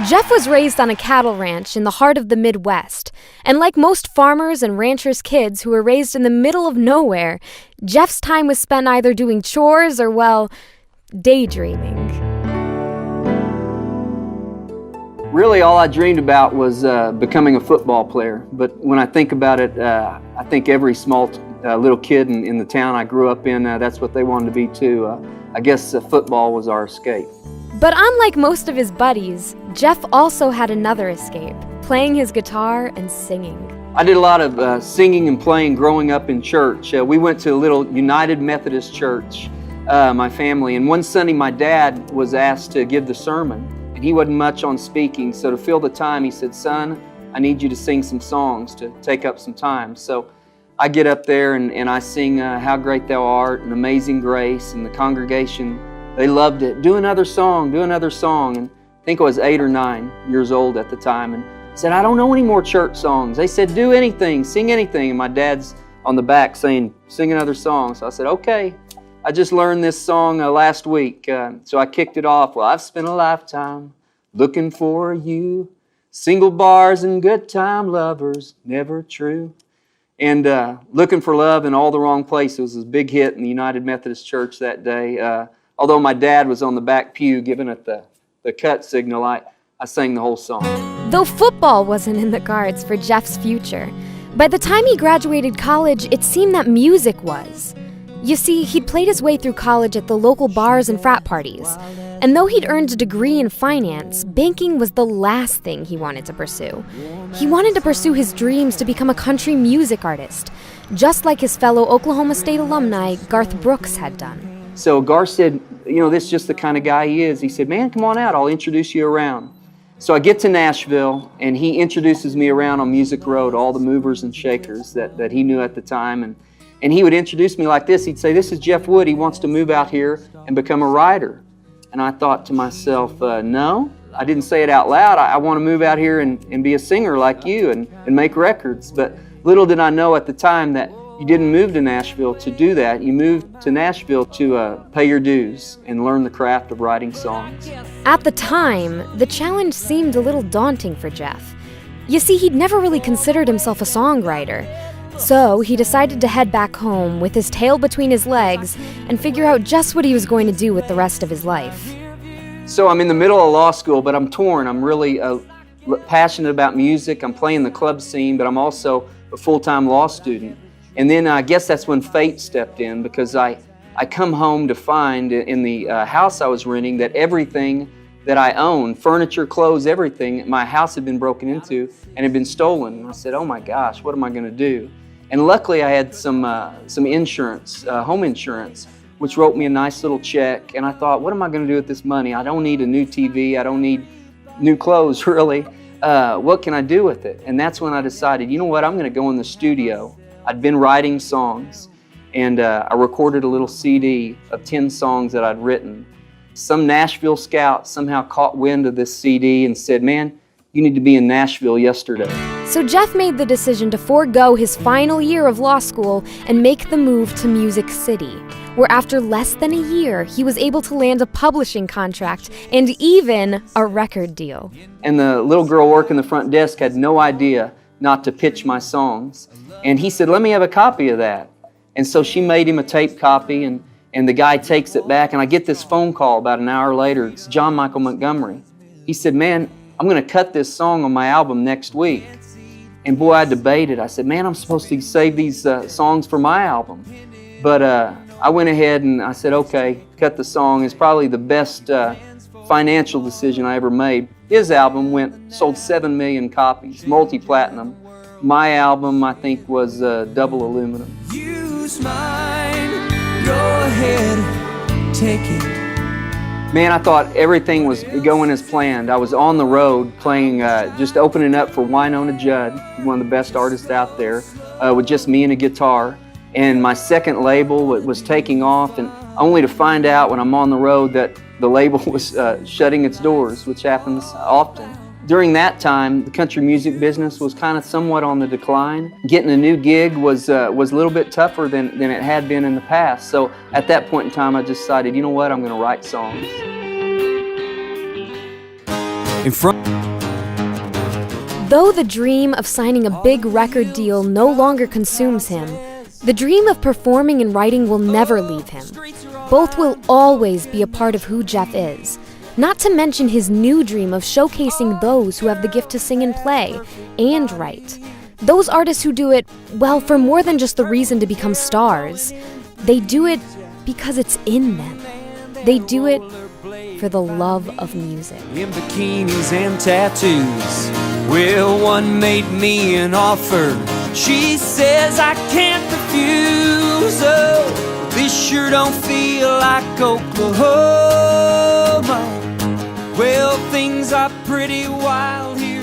Jeff was raised on a cattle ranch in the heart of the Midwest, and like most farmers and ranchers' kids who were raised in the middle of nowhere, Jeff's time was spent either doing chores or, well, daydreaming. Really, all I dreamed about was becoming a football player. But when I think about it, I think every small little kid in the town I grew up in, that's what they wanted to be too. I guess football was our escape. But unlike most of his buddies, Jeff also had another escape, playing his guitar and singing. I did a lot of singing and playing growing up in church. We went to a little United Methodist church, my family, and one Sunday my dad was asked to give the sermon, and he wasn't much on speaking, so to fill the time he said, "Son, I need you to sing some songs to take up some time." So I get up there and I sing How Great Thou Art and Amazing Grace, and the congregation, they loved it. Do another song, do another song. And I think I was 8 or 9 years old at the time, and said, "I don't know any more church songs." They said, "Do anything, sing anything." And my dad's on the back saying, "Sing another song." So I said, "Okay. I just learned this song last week." So I kicked it off. "Well, I've spent a lifetime looking for you. Single bars and good time lovers, never true." And looking for love in all the wrong places was a big hit in the United Methodist Church that day. Although my dad was on the back pew giving it the cut signal, I sang the whole song. Though football wasn't in the cards for Jeff's future, by the time he graduated college, it seemed that music was. You see, he'd played his way through college at the local bars and frat parties, and though he'd earned a degree in finance, banking was the last thing he wanted to pursue. He wanted to pursue his dreams to become a country music artist, just like his fellow Oklahoma State alumni Garth Brooks had done. So Garth said, "This is just the kind of guy he is." He said, "Man, come on out, I'll introduce you around." So I get to Nashville, and he introduces me around on Music Road, all the movers and shakers that he knew at the time. And he would introduce me like this. He'd say, "This is Jeff Wood. He wants to move out here and become a writer." And I thought to myself, no, I didn't say it out loud. I want to move out here and be a singer like you and make records. But little did I know at the time that you didn't move to Nashville to do that. You moved to Nashville to pay your dues and learn the craft of writing songs. At the time, the challenge seemed a little daunting for Jeff. You see, he'd never really considered himself a songwriter. So he decided to head back home with his tail between his legs and figure out just what he was going to do with the rest of his life. So I'm in the middle of law school, but I'm torn. I'm really passionate about music. I'm playing the club scene, but I'm also a full-time law student. And then I guess that's when fate stepped in, because I come home to find in the house I was renting that everything that I owned, furniture, clothes, everything, my house had been broken into and had been stolen. And I said, "Oh my gosh, what am I going to do?" And luckily I had some insurance, home insurance, which wrote me a nice little check. And I thought, what am I going to do with this money? I don't need a new TV. I don't need new clothes, really. What can I do with it? And that's when I decided, you know what, I'm going to go in the studio. I'd been writing songs, and I recorded a little CD of 10 songs that I'd written. Some Nashville scout somehow caught wind of this CD and said, "Man, you need to be in Nashville yesterday." So Jeff made the decision to forego his final year of law school and make the move to Music City, where after less than a year, he was able to land a publishing contract and even a record deal. And the little girl working the front desk had no idea not to pitch my songs. And he said, "Let me have a copy of that." And so she made him a tape copy, and the guy takes it back, and I get this phone call about an hour later. It's John Michael Montgomery. He said, "Man, I'm going to cut this song on my album next week." And boy, I debated. I said, "Man, I'm supposed to save these songs for my album." But I went ahead and I said, "Okay, cut the song." It's probably the best financial decision I ever made. His album sold 7 million copies, multi-platinum. My album, I think, was double aluminum. Use mine, go ahead, take it. Man, I thought everything was going as planned. I was on the road playing, just opening up for Wynonna Judd, one of the best artists out there, with just me and a guitar. And my second label was taking off, and only to find out when I'm on the road that the label was shutting its doors, which happens often. During that time, the country music business was kind of somewhat on the decline. Getting a new gig was a little bit tougher than it had been in the past. So at that point in time, I decided, you know what, I'm going to write songs. in front. Though the dream of signing a big record deal no longer consumes him, the dream of performing and writing will never leave him. Both will always be a part of who Jeff is. Not to mention his new dream of showcasing those who have the gift to sing and play and write. Those artists who do it, well, for more than just the reason to become stars. They do it because it's in them. They do it for the love of music. In bikinis and tattoos. Well, one made me an offer. She says I can't refuse. Oh, this sure don't feel like Oklahoma. Well, things are pretty wild here.